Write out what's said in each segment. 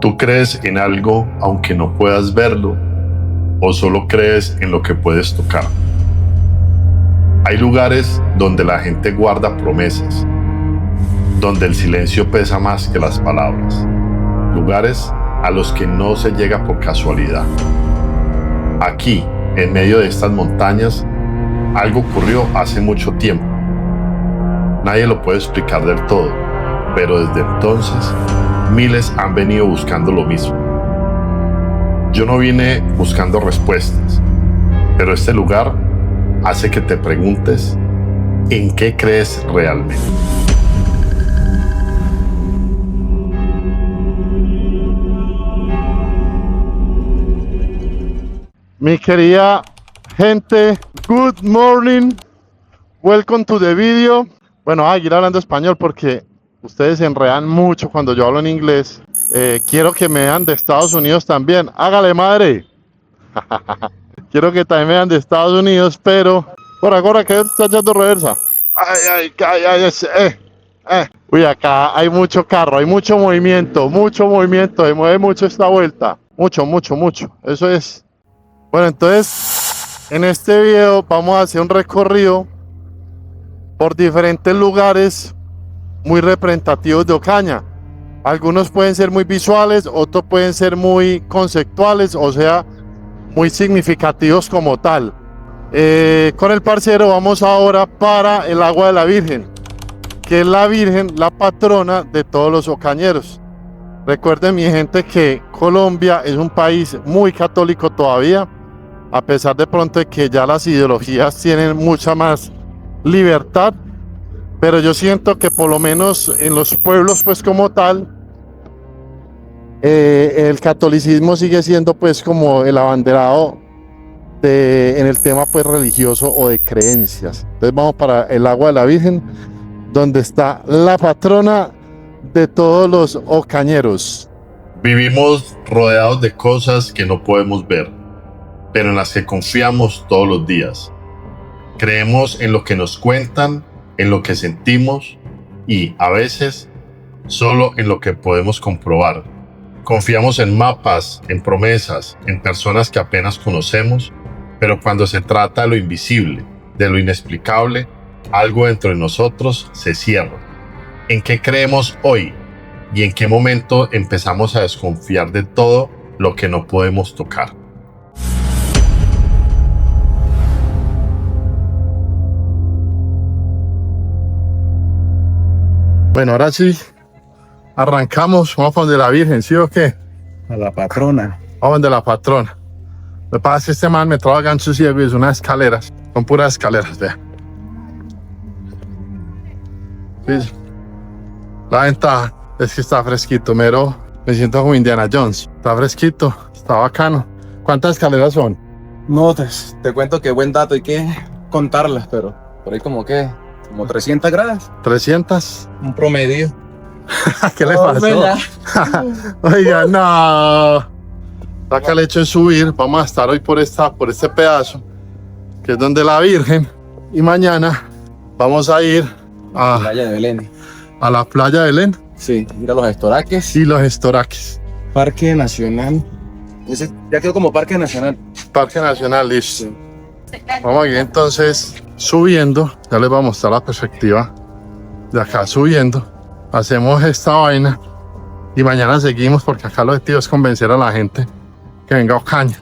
¿Tú crees en algo aunque no puedas verlo o solo crees en lo que puedes tocar? Hay lugares donde la gente guarda promesas, donde el silencio pesa más que las palabras, lugares a los que no se llega por casualidad. Aquí, en medio de estas montañas, algo ocurrió hace mucho tiempo. Nadie lo puede explicar del todo, pero desde entonces miles han venido buscando lo mismo. Yo no vine buscando respuestas, pero este lugar hace que te preguntes en qué crees realmente. Mi querida gente, good morning, welcome to the video. Bueno, voy a seguir hablando español porque ustedes se enredan mucho cuando yo hablo en inglés. Quiero que me vean de Estados Unidos también. Hágale, madre. Quiero que también me vean de Estados Unidos, pero por ahora que está echando reversa. Uy, acá hay mucho carro, hay mucho movimiento, se mueve mucho esta vuelta. Mucho. Eso es. Bueno, entonces en este video vamos a hacer un recorrido por diferentes lugares muy representativos de Ocaña. Algunos pueden ser muy visuales, otros pueden ser muy conceptuales, o sea, muy significativos como tal. Con el parcero vamos ahora para el Agua de la Virgen, que es la Virgen, la patrona de todos los ocañeros. Recuerden, mi gente, que Colombia es un país muy católico todavía, a pesar de pronto de que ya las ideologías tienen mucha más libertad, pero yo siento que por lo menos en los pueblos pues como tal, el catolicismo sigue siendo pues como el abanderado en el tema pues religioso o de creencias. Entonces vamos para el Agua de la Virgen, donde está la patrona de todos los ocañeros. Vivimos rodeados de cosas que no podemos ver, pero en las que confiamos todos los días. Creemos en lo que nos cuentan, en lo que sentimos y, a veces, solo en lo que podemos comprobar. Confiamos en mapas, en promesas, en personas que apenas conocemos, pero cuando se trata de lo invisible, de lo inexplicable, algo dentro de nosotros se cierra. ¿En qué creemos hoy? ¿Y en qué momento empezamos a desconfiar de todo lo que no podemos tocar? Bueno, ahora sí, arrancamos, vamos para donde la Virgen, ¿sí o qué? A la patrona. Vamos donde la patrona. Lo que pasa es que este man me trajo gancho ciego y es unas escaleras, son puras escaleras, vea. Sí. La ventaja es que está fresquito, mero, me siento como Indiana Jones, está fresquito, está bacano. ¿Cuántas escaleras son? No, te cuento que buen dato, hay que contarlas, pero por ahí como 300 gradas. 300. Un promedio. ¿Qué le pasó? Oiga, no. Acá el hecho de subir, vamos a estar hoy por este pedazo, que es donde la Virgen, y mañana vamos a ir a Playa de Belén. A la playa de Belén. Sí, ir a los Estoraques. Y los Estoraques. Parque Nacional. Ese ya quedó como Parque Nacional. Parque Nacional, listo. Sí. Vamos aquí entonces subiendo. Ya les voy a mostrar la perspectiva de acá subiendo. Hacemos esta vaina y mañana seguimos, porque acá el objetivo es convencer a la gente que venga a Ocaña.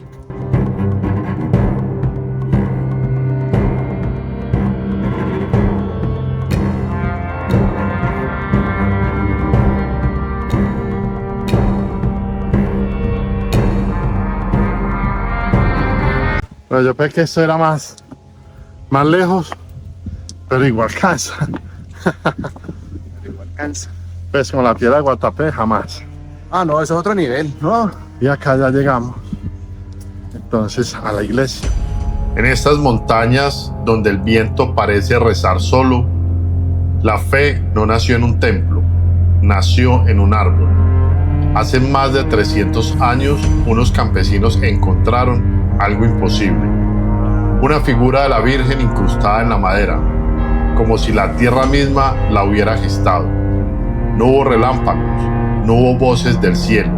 Pero yo pensé que esto era más lejos, pero igual cansa. Pues con la piedra de Guatapé jamás. Ah, no, eso es otro nivel, ¿no? Y acá ya llegamos entonces a la iglesia. En estas montañas donde el viento parece rezar solo, la fe no nació en un templo, nació en un árbol. Hace más de 300 años, unos campesinos encontraron algo imposible: una figura de la Virgen incrustada en la madera, como si la tierra misma la hubiera gestado. No hubo relámpagos, no hubo voces del cielo,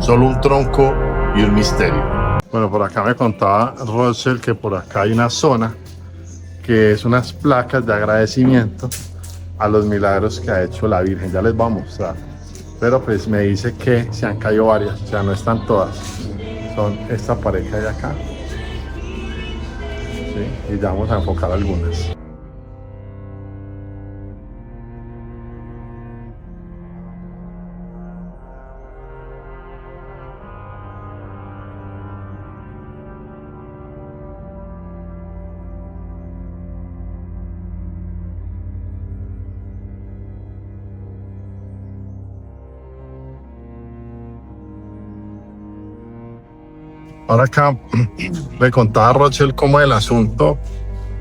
solo un tronco y un misterio. Bueno, por acá me contaba Rochelle que por acá hay una zona que es unas placas de agradecimiento a los milagros que ha hecho la Virgen. Ya les voy a mostrar. Pero pues me dice que se han caído varias, o sea, no están todas. Son esta pareja de acá. ¿Sí? Y ya vamos a enfocar algunas. Ahora acá le contaba a Rochelle cómo es el asunto.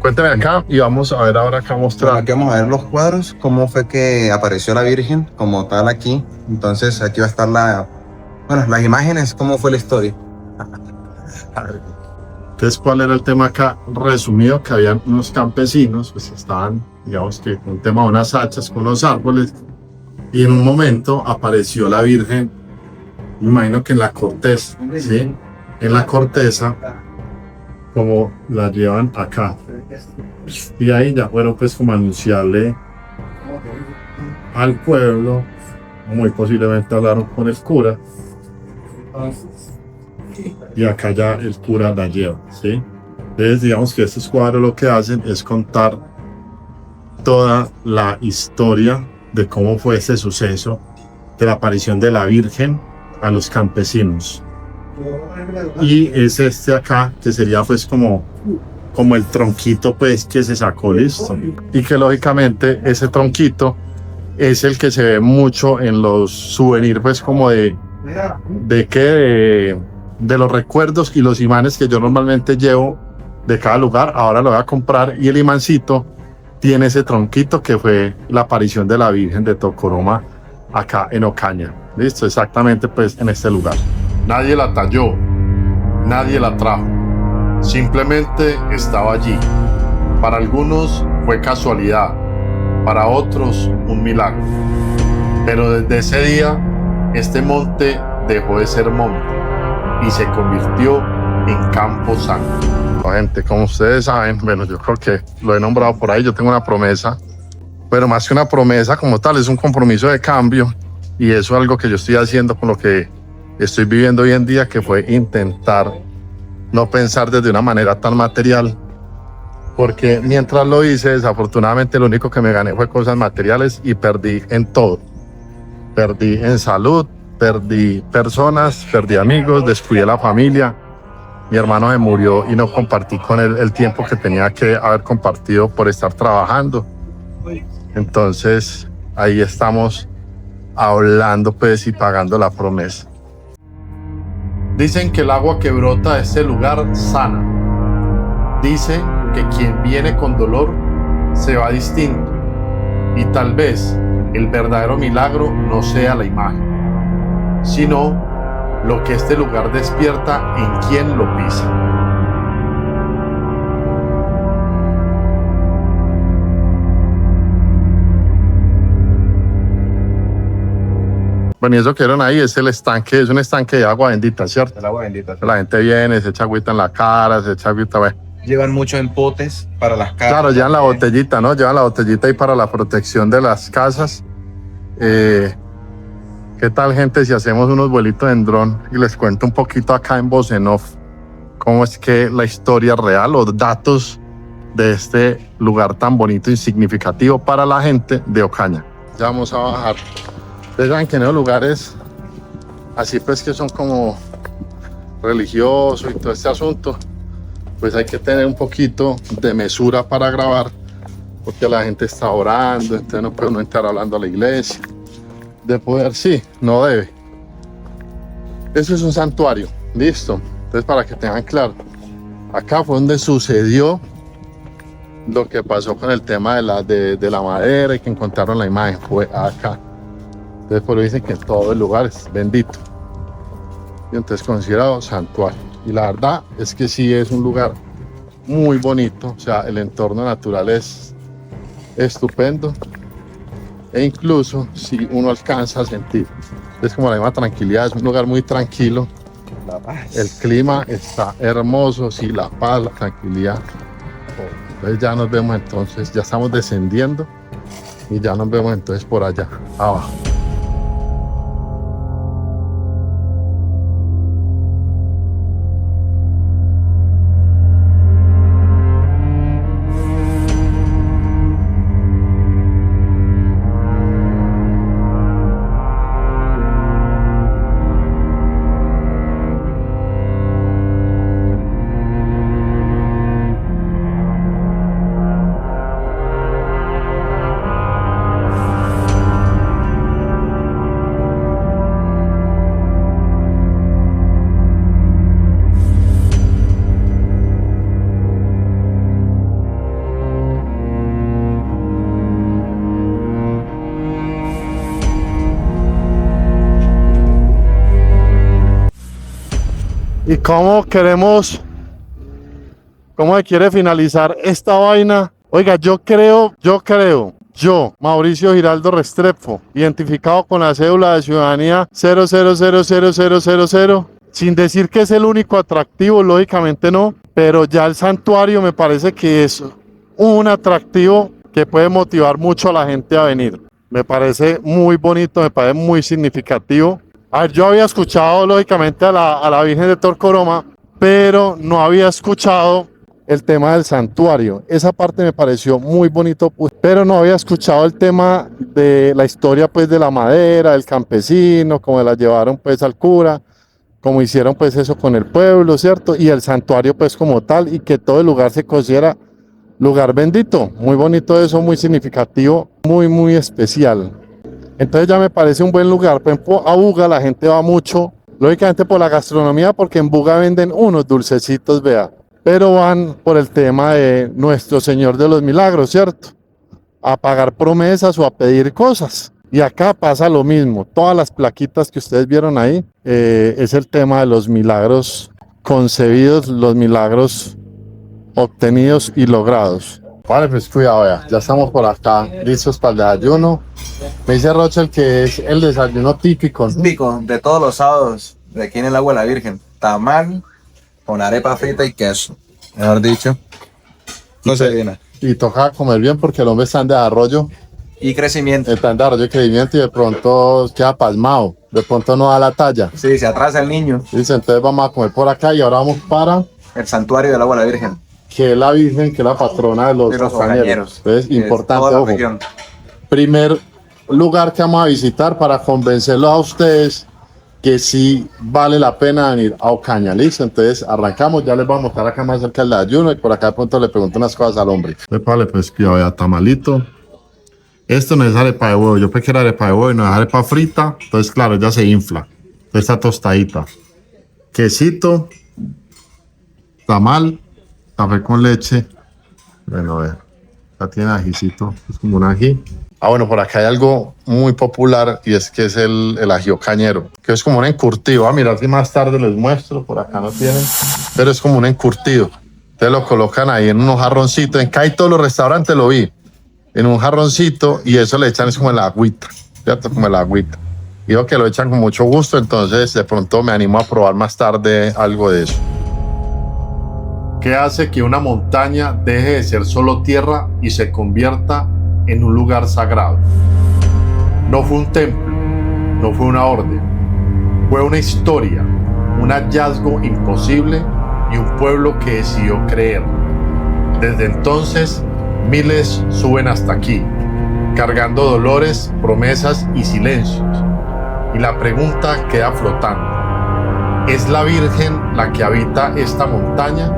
Cuéntame acá y vamos a ver ahora acá mostrar. Aquí vamos a ver los cuadros, cómo fue que apareció la Virgen como tal aquí. Entonces aquí va a estar las imágenes, cómo fue la historia. Entonces, ¿cuál era el tema acá? Resumido, que habían unos campesinos, pues estaban, digamos que un tema de unas hachas con los árboles, y en un momento apareció la Virgen, me imagino que en la corteza, ¿sí? En la corteza, como la llevan acá. Y ahí ya fueron pues como anunciarle al pueblo, muy posiblemente hablaron con el cura, y acá ya el cura la lleva, ¿sí? Entonces digamos que estos cuadros lo que hacen es contar toda la historia de cómo fue este suceso de la aparición de la Virgen a los campesinos. Y es este acá que sería pues como el tronquito pues que se sacó, listo, y que lógicamente ese tronquito es el que se ve mucho en los souvenirs pues como de los recuerdos y los imanes que yo normalmente llevo de cada lugar. Ahora lo voy a comprar y el imancito tiene ese tronquito que fue la aparición de la Virgen de Tocoroma acá en Ocaña, listo, exactamente pues en este lugar. Nadie la talló, nadie la trajo, simplemente estaba allí. Para algunos fue casualidad, para otros un milagro. Pero desde ese día, este monte dejó de ser monte y se convirtió en Campo Santo. Gente, como ustedes saben, bueno, yo creo que lo he nombrado por ahí, yo tengo una promesa, pero más que una promesa como tal, es un compromiso de cambio, y eso es algo que yo estoy haciendo con lo que estoy viviendo hoy en día, que fue intentar no pensar desde una manera tan material, porque mientras lo hice, desafortunadamente lo único que me gané fue cosas materiales y perdí en todo. Perdí en salud, perdí personas, perdí amigos, descuidé la familia. Mi hermano se murió y no compartí con él el tiempo que tenía que haber compartido por estar trabajando. Entonces ahí estamos hablando pues y pagando la promesa. Dicen que el agua que brota de este lugar sana. Dicen que quien viene con dolor se va distinto. Y tal vez el verdadero milagro no sea la imagen, sino lo que este lugar despierta en quien lo pisa. Bueno, y eso que vieron ahí es el estanque, es un estanque de agua bendita, ¿cierto? El agua bendita. La gente viene, se echa agüita en la cara, se echa agüita, bueno. Llevan mucho en potes para las casas. Claro, llevan la botellita, ¿no? Llevan la botellita ahí para la protección de las casas. ¿Qué tal, gente, si hacemos unos vuelitos en dron y les cuento un poquito acá en voz en off cómo es que la historia real, los datos de este lugar tan bonito y significativo para la gente de Ocaña? Ya vamos a bajar. Ustedes saben que en esos lugares así pues que son como religiosos y todo este asunto, pues hay que tener un poquito de mesura para grabar, porque la gente está orando, entonces no puede uno estar hablando a la iglesia. De poder, sí, no debe. Eso es un santuario, listo. Entonces, para que tengan claro, acá fue donde sucedió lo que pasó con el tema de la madera y que encontraron la imagen, fue acá. Entonces, por eso dicen que todo el lugar es bendito y entonces considerado santuario. Y la verdad es que sí es un lugar muy bonito, o sea, el entorno natural es estupendo, e incluso si uno alcanza a sentir Es como la misma tranquilidad, es un lugar muy tranquilo. La paz. El clima está hermoso, sí, la paz, la tranquilidad. Entonces ya nos vemos entonces, ya estamos descendiendo y ya nos vemos entonces por allá abajo. ¿Y cómo se quiere finalizar esta vaina? Oiga, yo, Mauricio Giraldo Restrepo, identificado con la cédula de ciudadanía 00000000, sin decir que es el único atractivo, lógicamente no, pero ya el santuario me parece que es un atractivo que puede motivar mucho a la gente a venir. Me parece muy bonito, me parece muy significativo. A ver, yo había escuchado lógicamente a la Virgen de Torcoroma, pero no había escuchado el tema del santuario. Esa parte me pareció muy bonito, pero no había escuchado el tema de la historia pues de la madera, del campesino, cómo la llevaron pues al cura, cómo hicieron pues eso con el pueblo, ¿cierto? Y el santuario pues como tal, y que todo el lugar se considera lugar bendito. Muy bonito eso, muy significativo, muy especial. Entonces ya me parece un buen lugar. Por ejemplo, a Buga la gente va mucho, lógicamente por la gastronomía, porque en Buga venden unos dulcecitos, vea. Pero van por el tema de Nuestro Señor de los Milagros, ¿cierto? A pagar promesas o a pedir cosas. Y acá pasa lo mismo. Todas las plaquitas que ustedes vieron ahí, es el tema de los milagros concebidos, los milagros obtenidos y logrados. Vale, pues cuidado, ya estamos por acá, listos para el desayuno. Me dice Rochel que es el desayuno típico, ¿no? Típico de todos los sábados de aquí en el Agua de la Virgen. Tamal con arepa frita y queso. Mejor dicho, no se viene. Y toca comer bien porque el hombre está en desarrollo. Y crecimiento. Está en desarrollo y crecimiento y de pronto queda pasmado. De pronto no da la talla. Sí, se atrasa el niño. Dice, entonces vamos a comer por acá y ahora vamos para El santuario del Agua de la Virgen. que es la Virgen, que es la patrona de los cañeros. Entonces, importante, toda la ojo. región. Primer lugar que vamos a visitar para convencerlos a ustedes que sí vale la pena venir a Ocaña, ¿listo? Entonces arrancamos, ya les vamos a mostrar acá más cerca del ayuno y por acá de pronto le pregunto unas cosas al hombre. Vale, pues cuidado, ya tamalito. Esto no es arepa de huevo, yo pensé que era arepa de huevo y no es arepa frita, entonces claro, ya se infla. Esta tostadita. Quesito, tamal, café con leche. Bueno, a ver, ya tiene ajicito, es como un ají. Ah, bueno, por acá hay algo muy popular y es que es el ají cañero, que es como un encurtido. Ah, mira, si más tarde les muestro, por acá no tienen, pero es como un encurtido. Entonces lo colocan ahí en unos jarroncitos, en casi todos los restaurantes lo vi, en un jarroncito y eso le echan es como el agüita, ¿cierto? Como el agüita. Digo que lo echan con mucho gusto, entonces de pronto me animo a probar más tarde algo de eso. ¿Qué hace que una montaña deje de ser solo tierra y se convierta en un lugar sagrado? No fue un templo, no fue una orden, fue una historia, un hallazgo imposible y un pueblo que decidió creer. Desde entonces, miles suben hasta aquí, cargando dolores, promesas y silencios. Y la pregunta queda flotando: ¿es la Virgen la que habita esta montaña?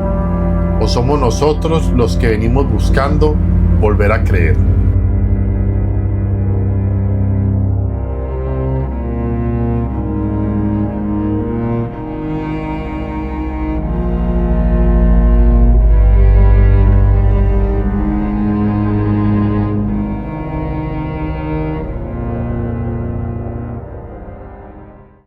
¿O somos nosotros los que venimos buscando volver a creer?